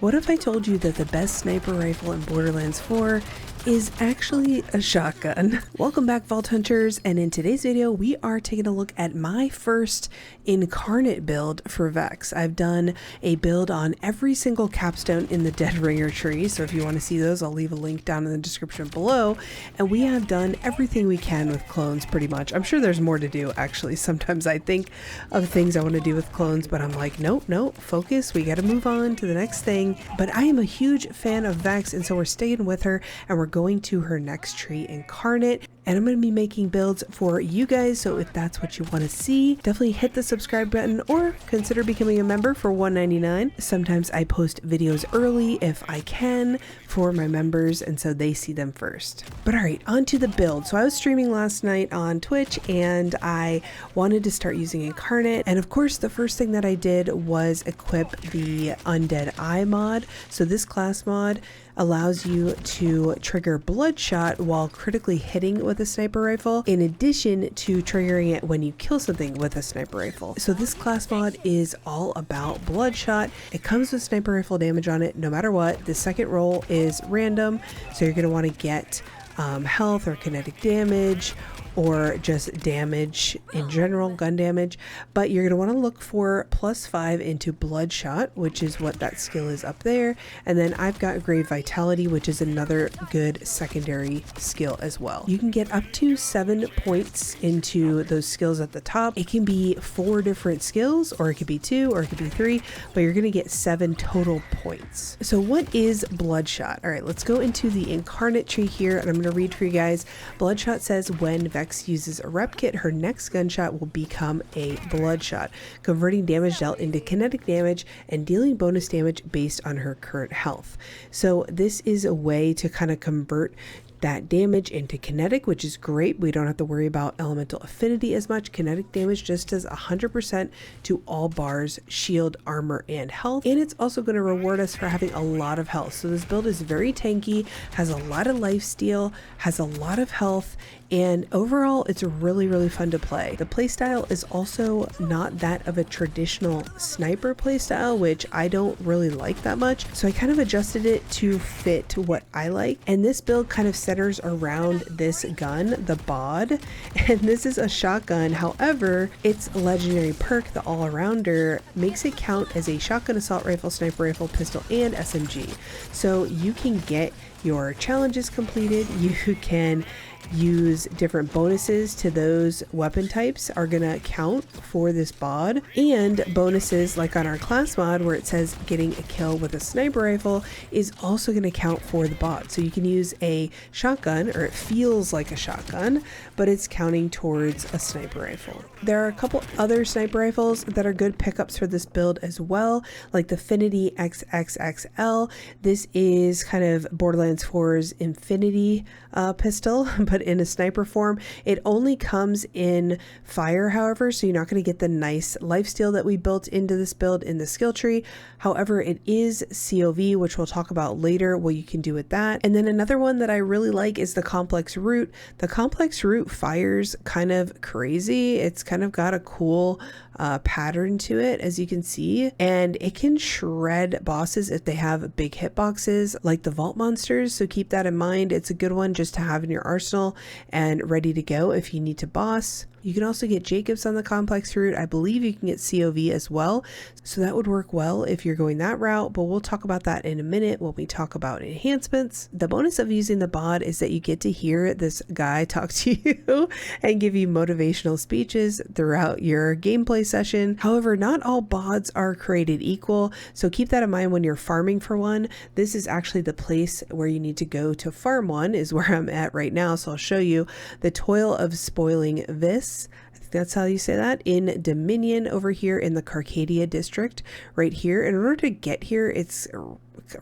What if I told you that the best sniper rifle in Borderlands 4 is actually a shotgun? Welcome back, Vault Hunters, and in today's video we are taking a look at my first Incarnate build for Vex. I've done a build on every single capstone in the Dead Ringer tree, so if you want to see those I'll leave a link down in the description below, and we have done everything we can with clones pretty much. I'm sure there's more to do actually. Sometimes I think of things I want to do with clones, but I'm like, nope, focus, we got to move on to the next thing. But I am a huge fan of Vex, and so we're staying with her and we're going to her next tree, Incarnate, and I'm going to be making builds for you guys. So if that's what you want to see, definitely hit the subscribe button or consider becoming a member for $1.99. Sometimes I post videos early if I can for my members, and so they see them first. But all right, on to the build. So I was streaming last night on Twitch and I wanted to start using Incarnate, and of course the first thing that I did was equip the Undead Eye mod. So this class mod allows you to trigger Bloodshot while critically hitting with a sniper rifle, in addition to triggering it when you kill something with a sniper rifle. So this class mod is all about Bloodshot. It comes with sniper rifle damage on it no matter what. The second roll is random, so you're going to want to get health or kinetic damage or just damage in general, gun damage, but you're going to want to look for +5 into Bloodshot, which is what that skill is up there, and then I've got Grave Vitality, which is another good secondary skill as well. You can get up to 7 points into those skills at the top. It can be 4 different skills, or it could be 2, or it could be 3, but you're going to get 7 total points. So what is Bloodshot? All right, let's go into the Incarnate tree here, and I'm going to read for you guys. Bloodshot says when Vex uses a rep kit, her next gunshot will become a Bloodshot, converting damage dealt into kinetic damage and dealing bonus damage based on her current health. So this is a way to kind of convert that damage into kinetic, which is great. We don't have to worry about elemental affinity as much. Kinetic damage just does 100% to all bars, shield, armor, and health, and it's also going to reward us for having a lot of health. So this build is very tanky, has a lot of lifesteal, has a lot of health, and overall it's really fun to play. The playstyle is also not that of a traditional sniper playstyle, which I don't really like that much, so I kind of adjusted it to fit what I like, and this build kind of centers around this gun, the bod, and this is a shotgun. However, its legendary perk, the all-arounder, makes it count as a shotgun, assault rifle, sniper rifle, pistol, and SMG. So you can get your challenges completed, you can use different bonuses to those weapon types are gonna count for this bod, and bonuses like on our class mod where it says getting a kill with a sniper rifle is also gonna count for the bod. So you can use a shotgun, or it feels like a shotgun, but it's counting towards a sniper rifle. There are a couple other sniper rifles that are good pickups for this build as well, like the Affinity XXXL. This is kind of Borderlands 4's Infinity pistol, but in a sniper form. It only comes in fire, however, so you're not going to get the nice lifesteal that we built into this build in the skill tree. However, it is COV, which we'll talk about later what you can do with that. And then another one that I really like is the Complex Root. The Complex Root fires kind of crazy. It's kind of got a cool pattern to it, as you can see, and it can shred bosses if they have big hitboxes like the vault monsters, so keep that in mind. It's a good one just to have in your arsenal and ready to go if you need to boss. You can also get Jacobs on the Complex Route. I believe you can get COV as well, so that would work well if you're going that route, but we'll talk about that in a minute when we talk about enhancements. The bonus of using the bod is that you get to hear this guy talk to you and give you motivational speeches throughout your gameplay session. However, not all bods are created equal, so keep that in mind when you're farming for one. This is actually the place where you need to go to farm one, is where I'm at right now, so I'll show you. The Toil of Spoiling Vis, I think that's how you say that, in Dominion over here in the Carcadia district right here. And in order to get here, it's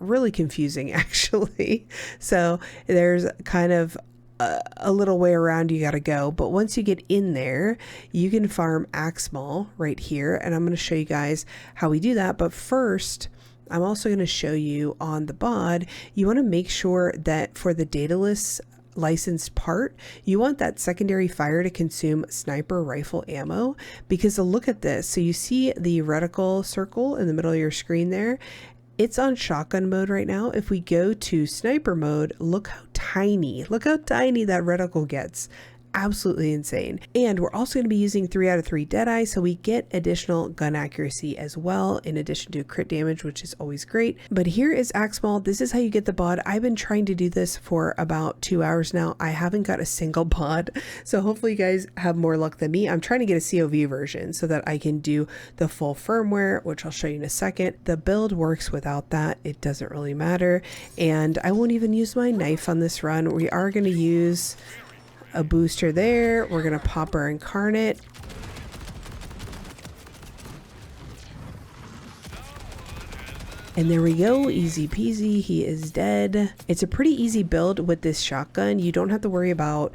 really confusing actually. So there's kind of a little way around you got to go, but once you get in there you can farm Axmal right here, and I'm going to show you guys how we do that. But first, I'm also going to show you on the bod, you want to make sure that for the dataless licensed part, you want that secondary fire to consume sniper rifle ammo, because look at this. So you see the reticle circle in the middle of your screen there, It's on shotgun mode right now. If we go to sniper mode, look how tiny that reticle gets. Absolutely insane. And we're also going to be using 3 out of 3 Deadeye, so we get additional gun accuracy as well, in addition to crit damage, which is always great. But here is Axmal. This is how you get the bod. I've been trying to do this for about 2 hours now. I haven't got a single bod, so hopefully you guys have more luck than me. I'm trying to get a COV version so that I can do the full firmware, which I'll show you in a second. The build works without that. It doesn't really matter. And I won't even use my knife on this run. We are going to use a booster there. We're gonna pop our Incarnate. And there we go, easy peasy, he is dead. It's a pretty easy build with this shotgun. You don't have to worry about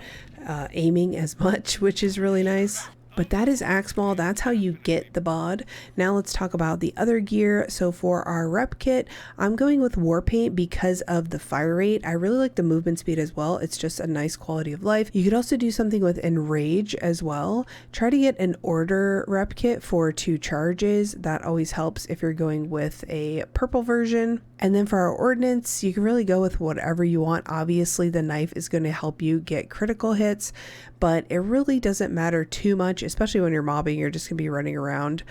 aiming as much, which is really nice. But that is Axmal. That's how you get the bod. Now let's talk about the other gear. So for our rep kit, I'm going with Warpaint because of the fire rate. I really like the movement speed as well. It's just a nice quality of life. You could also do something with Enrage as well. Try to get an Order rep kit for 2 charges. That always helps if you're going with a purple version. And then for our ordnance, you can really go with whatever you want. Obviously, the knife is going to help you get critical hits, but it really doesn't matter too much, especially when you're mobbing. You're just going to be running around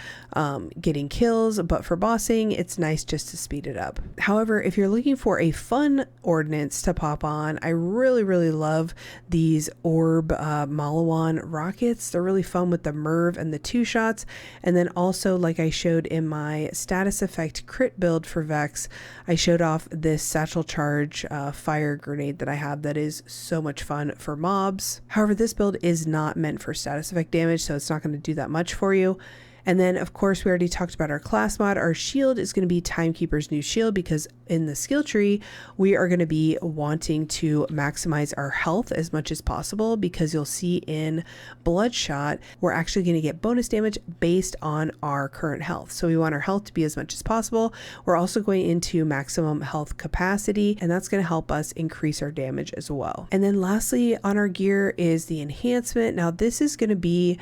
getting kills, but for bossing, it's nice just to speed it up. However, if you're looking for a fun ordnance to pop on, I really love these Orb Malawan rockets. They're really fun with the Merv and the 2 shots. And then also, like I showed in my status effect crit build for Vex, I showed off this satchel charge fire grenade that I have that is so much fun for mobs. However, this build is not meant for status effect damage, so it's not going to do that much for you. And then, of course, we already talked about our class mod. Our shield is going to be Timekeeper's new shield because in the skill tree, we are going to be wanting to maximize our health as much as possible, because you'll see in Bloodshot, we're actually going to get bonus damage based on our current health. So we want our health to be as much as possible. We're also going into maximum health capacity, and that's going to help us increase our damage as well. And then lastly on our gear is the enhancement. Now this is going to be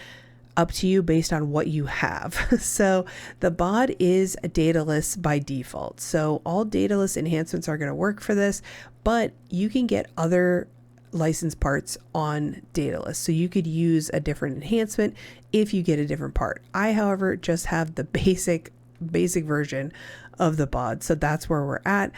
up to you based on what you have. So the bod is dataless by default. So all dataless enhancements are going to work for this, but you can get other license parts on dataless. So you could use a different enhancement if you get a different part. I, however, just have the basic version of the bod. So that's where we're at.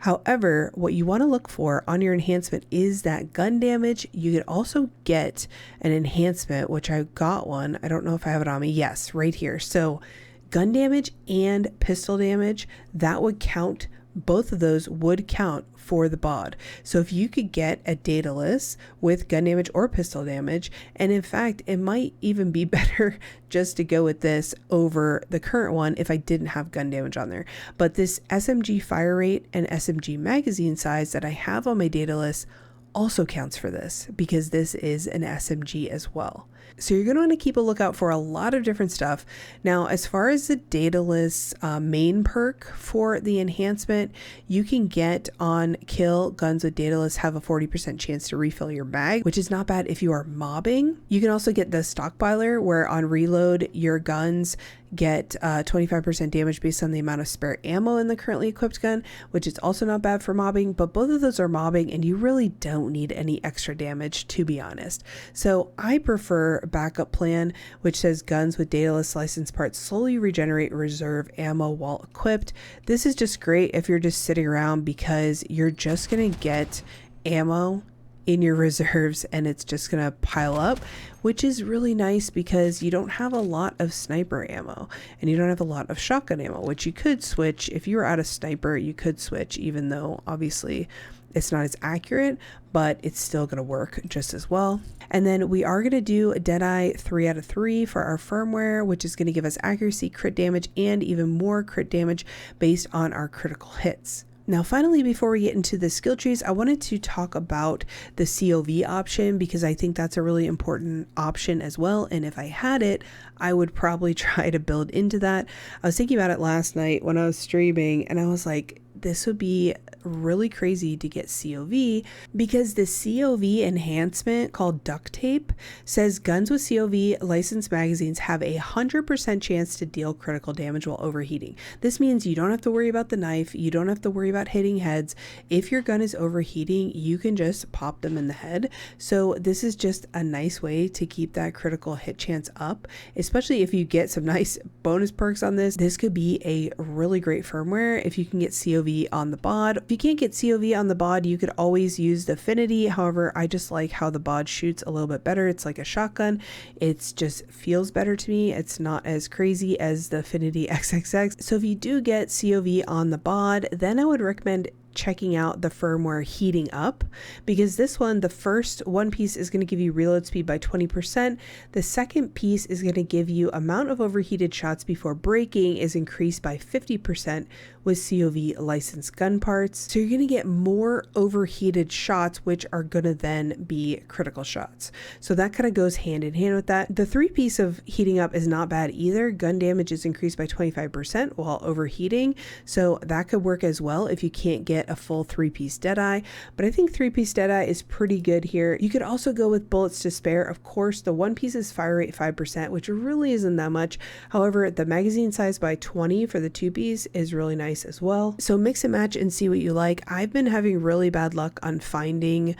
However, what you want to look for on your enhancement is that gun damage. You could also get an enhancement, which I got one. I don't know if I have it on me. Yes, right here. So gun damage and pistol damage, that would count. Both of those would count for the bod. So if you could get a dataless with gun damage or pistol damage, and in fact, it might even be better just to go with this over the current one if I didn't have gun damage on there. But this SMG fire rate and SMG magazine size that I have on my dataless also counts for this, because this is an SMG as well. So you're going to want to keep a lookout for a lot of different stuff. Now, as far as the dataless main perk for the enhancement, you can get on kill guns with dataless have a 40% chance to refill your mag, which is not bad if you are mobbing. You can also get the stockpiler, where on reload your guns get 25% damage based on the amount of spare ammo in the currently equipped gun, which is also not bad for mobbing, but both of those are mobbing and you really don't need any extra damage, to be honest. So I prefer backup plan, which says guns with dataless license parts slowly regenerate reserve ammo while equipped. This is just great if you're just sitting around, because you're just going to get ammo in your reserves and it's just gonna pile up, which is really nice because you don't have a lot of sniper ammo and you don't have a lot of shotgun ammo, which you could switch. If you were out of sniper, you could switch, even though obviously it's not as accurate, but it's still going to work just as well. And then we are going to do a Deadeye 3 out of 3 for our firmware, which is going to give us accuracy, crit damage, and even more crit damage based on our critical hits. Now, finally, before we get into the skill trees, I wanted to talk about the COV option, because I think that's a really important option as well. And if I had it, I would probably try to build into that. I was thinking about it last night when I was streaming, and I was like, this would be really crazy to get COV, because the COV enhancement called duct tape says guns with COV licensed magazines have a 100% chance to deal critical damage while overheating. This means you don't have to worry about the knife, you don't have to worry about hitting heads. If your gun is overheating, you can just pop them in the head. So this is just a nice way to keep that critical hit chance up, especially if you get some nice bonus perks on this. This could be a really great firmware if you can get COV on the bod. If you can't get COV on the bod, you could always use the affinity. However, I just like how the bod shoots a little bit better. It's like a shotgun. It just feels better to me. It's not as crazy as the affinity XXX. So if you do get COV on the bod, then I would recommend checking out the firmware heating up, because this one, the first one piece is going to give you reload speed by 20%. The second piece is going to give you amount of overheated shots before breaking is increased by 50% with COV licensed gun parts. So you're going to get more overheated shots, which are going to then be critical shots. So that kind of goes hand in hand with that. The three piece of heating up is not bad either. Gun damage is increased by 25% while overheating. So that could work as well if you can't get a full 3-piece Deadeye, but I think 3-piece Deadeye is pretty good here. You could also go with bullets to spare. Of course, the 1-piece is fire rate 5%, which really isn't that much. However, the magazine size by 20 for the 2-piece is really nice as well. So mix and match and see what you like. I've been having really bad luck on finding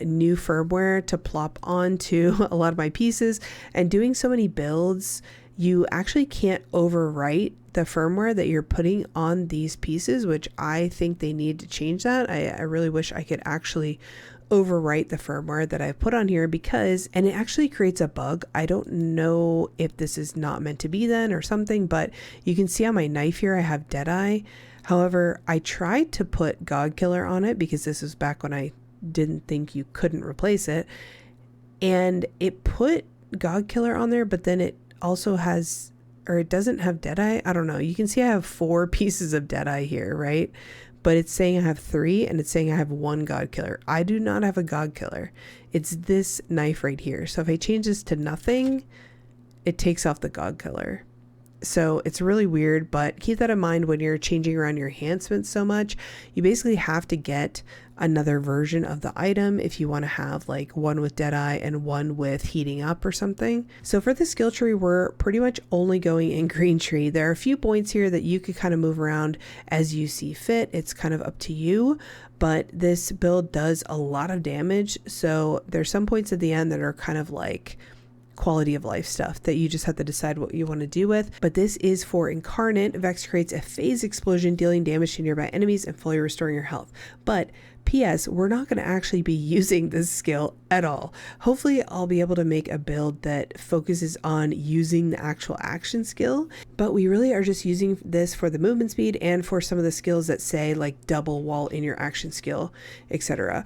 new firmware to plop onto a lot of my pieces, and doing so many builds, you actually can't overwrite the firmware that you're putting on these pieces, which I think they need to change that. I really wish I could actually overwrite the firmware that I've put on here, because, and it actually creates a bug. I don't know if this is not meant to be then or something, but you can see on my knife here I have Deadeye. However, I tried to put God Killer on it because this was back when I didn't think you couldn't replace it, and it put God Killer on there, but then it also has, or it doesn't have Deadeye. I don't know. You can see I have 4 pieces of Deadeye here, right? But it's saying I have 3, and it's saying I have 1 God Killer. I do not have a God Killer. It's this knife right here. So if I change this to nothing, it takes off the God Killer. So it's really weird, but keep that in mind when you're changing around your enhancements so much. You basically have to get another version of the item if you want to have like one with Deadeye and one with heating up or something. So for the skill tree, we're pretty much only going in green tree. There are a few points here that you could kind of move around as you see fit. It's kind of up to you, but this build does a lot of damage. So there's some points at the end that are kind of like quality of life stuff that you just have to decide what you want to do with. But this is for Incarnate. Vex creates a phase explosion, dealing damage to nearby enemies and fully restoring your health. But PS, we're not going to actually be using this skill at all. Hopefully I'll be able to make a build that focuses on using the actual action skill, but we really are just using this for the movement speed and for some of the skills that say like double while in your action skill, etc.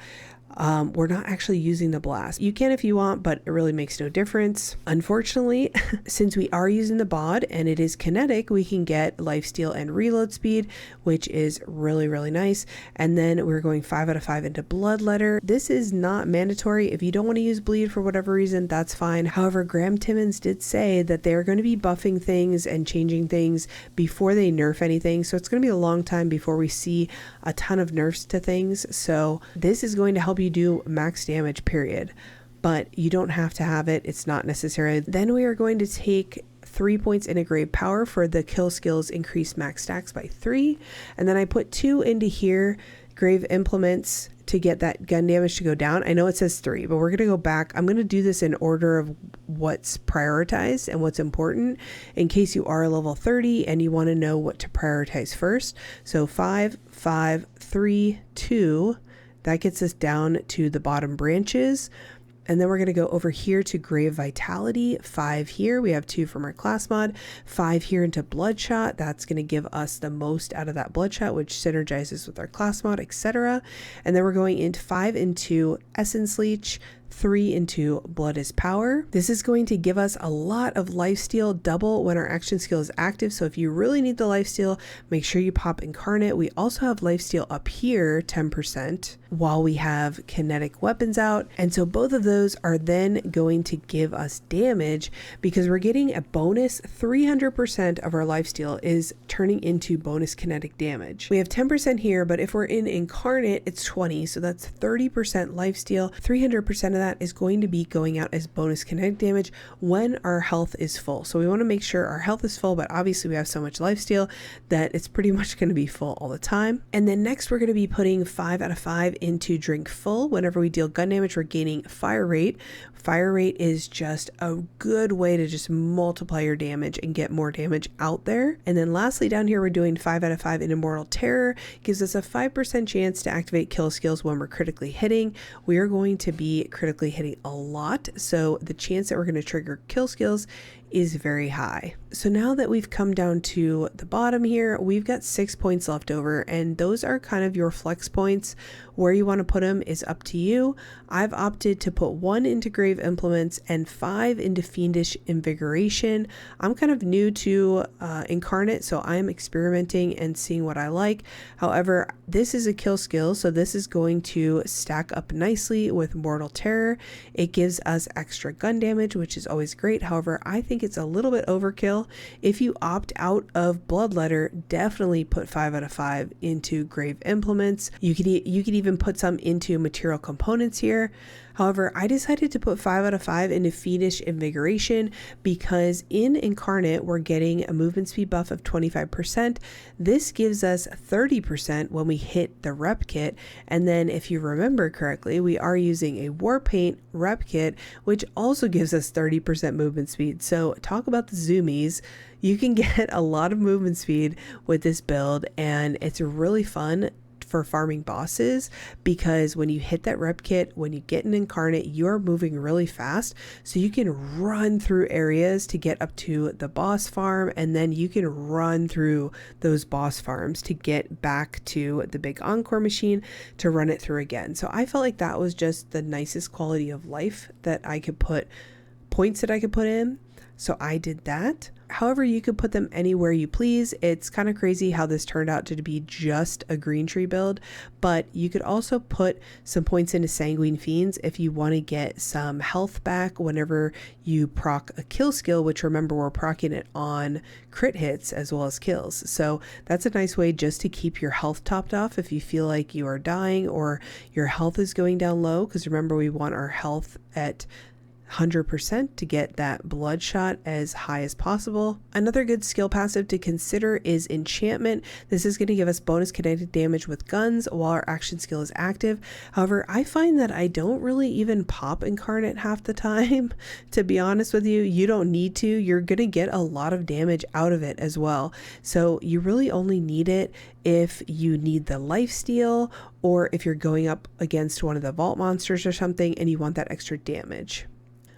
We're not actually using the blast. You can if you want, but it really makes no difference. Unfortunately, since we are using the bod and it is kinetic, we can get lifesteal and reload speed, which is really, really nice. And then we're going 5 out of 5 into Bloodletter. This is not mandatory. If you don't want to use bleed for whatever reason, that's fine. However, Graham Timmons did say that they're going to be buffing things and changing things before they nerf anything. So it's going to be a long time before we see a ton of nerfs to things. So this is going to help you do max damage, period, but you don't have to have it. It's not necessary. Then we are going to take 3 points into Grave Power for the kill skills increase max stacks by 3, and then I put 2 into here, Grave Implements, to get that gun damage to go down. I know it says 3, but we're going to go back. I'm going to do this in order of what's prioritized and what's important in case you are level 30 and you want to know what to prioritize first. So 5, 5, 3, 2. That gets us down to the bottom branches. And then we're going to go over here to Grave Vitality, 5 here. We have 2 from our class mod, 5 here into Bloodshot. That's going to give us the most out of that Bloodshot, which synergizes with our class mod, etc. And then we're going into 5 into Essence Leech, 3 into Blood is Power. This is going to give us a lot of lifesteal, double when our action skill is active. So if you really need the lifesteal, make sure you pop Incarnate. We also have lifesteal up here, 10%, while we have kinetic weapons out. And so both of those are then going to give us damage because we're getting a bonus 300% of our lifesteal is turning into bonus kinetic damage. We have 10% here, but if we're in Incarnate, it's 20. So that's 30% lifesteal. 300% of that is going to be going out as bonus kinetic damage when our health is full. So we want to make sure our health is full, but obviously we have so much lifesteal that it's pretty much going to be full all the time. And then next we're going to be putting 5 out of 5 into Drink Full. Whenever we deal gun damage, we're gaining Fire Rate. Fire Rate is just a good way to just multiply your damage and get more damage out there. And then lastly down here, we're doing 5 out of 5 in Immortal Terror. Gives us a 5% chance to activate kill skills when we're critically hitting. We are going to be critically hitting a lot, so the chance that we're going to trigger kill skills is very high. So now that we've come down to the bottom here, we've got 6 points left over, and those are kind of your flex points. Where you want to put them is up to you. I've opted to put 1 into Grave Implements and 5 into Fiendish Invigoration. I'm kind of new to Incarnate, so I'm experimenting and seeing what I like. However, this is a kill skill, so this is going to stack up nicely with Mortal Terror. It gives us extra gun damage, which is always great. However, I think it's a little bit overkill. If you opt out of Bloodletter, definitely put 5 out of 5 into Grave Implements. You could even put some into Material Components here. However, I decided to put 5 out of 5 into Fiendish Invigoration because in Incarnate, we're getting a movement speed buff of 25%. This gives us 30% when we hit the rep kit. And then if you remember correctly, we are using a Warpaint rep kit, which also gives us 30% movement speed. So talk about the zoomies. You can get a lot of movement speed with this build, and it's really fun for farming bosses because when you hit that rep kit, when you get an Incarnate, you're moving really fast, so you can run through areas to get up to the boss farm, and then you can run through those boss farms to get back to the big Encore machine to run it through again. So I felt like that was just the nicest quality of life that I could put, points that I could put in. So I did that. However, you could put them anywhere you please. It's kind of crazy how this turned out to be just a green tree build, but you could also put some points into Sanguine Fiends if you want to get some health back whenever you proc a kill skill, which remember we're procking it on crit hits as well as kills. So that's a nice way just to keep your health topped off if you feel like you are dying or your health is going down low, because remember we want our health at 100% to get that Bloodshot as high as possible. Another good skill passive to consider is Enchantment. This is going to give us bonus kinetic damage with guns while our action skill is active. However, I find that I don't really even pop Incarnate half the time. To be honest with you, you don't need to. You're going to get a lot of damage out of it as well. So you really only need it if you need the lifesteal or if you're going up against one of the vault monsters or something and you want that extra damage.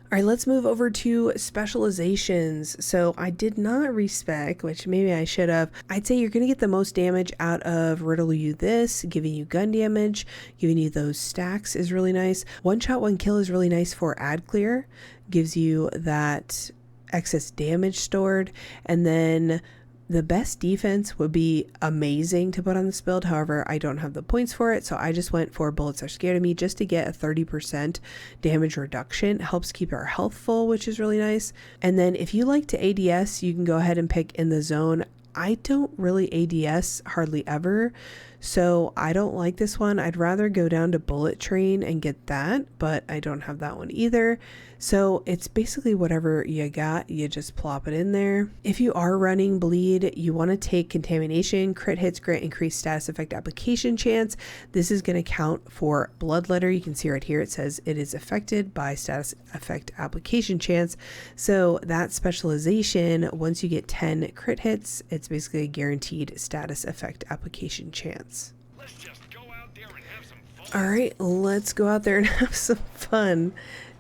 All right, let's move over to specializations. So I did not respec, which maybe I should have. I'd say you're going to get the most damage out of Riddle You This, giving you gun damage, giving you those stacks is really nice. One shot, one kill is really nice for ad clear, gives you that excess damage stored. And then the best defense would be amazing to put on this build. However, I don't have the points for it, so I just went for Bullets Are Scared of Me just to get a 30% damage reduction. It helps keep our health full, which is really nice. And then if you like to ADS, you can go ahead and pick In the Zone. I don't really ADS hardly ever, so I don't like this one. I'd rather go down to Bullet Train and get that, but I don't have that one either. So it's basically whatever you got, you just plop it in there. If you are running Bleed, you want to take Contamination. Crit hits grant increased status effect application chance. This is going to count for Bloodletter. You can see right here it says it is affected by status effect application chance. So that specialization, once you get 10 crit hits, it's basically a guaranteed status effect application chance. Let's just go out there and have some fun. All right, let's go out there and have some fun.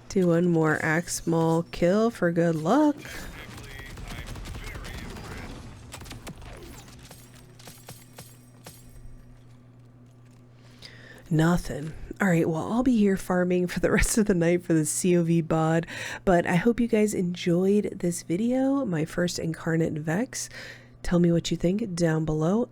Do one more axe maul kill for good luck. Nothing. All right, well, I'll be here farming for the rest of the night for the COV bod, but I hope you guys enjoyed this video, my first Incarnate Vex. Tell me what you think down below,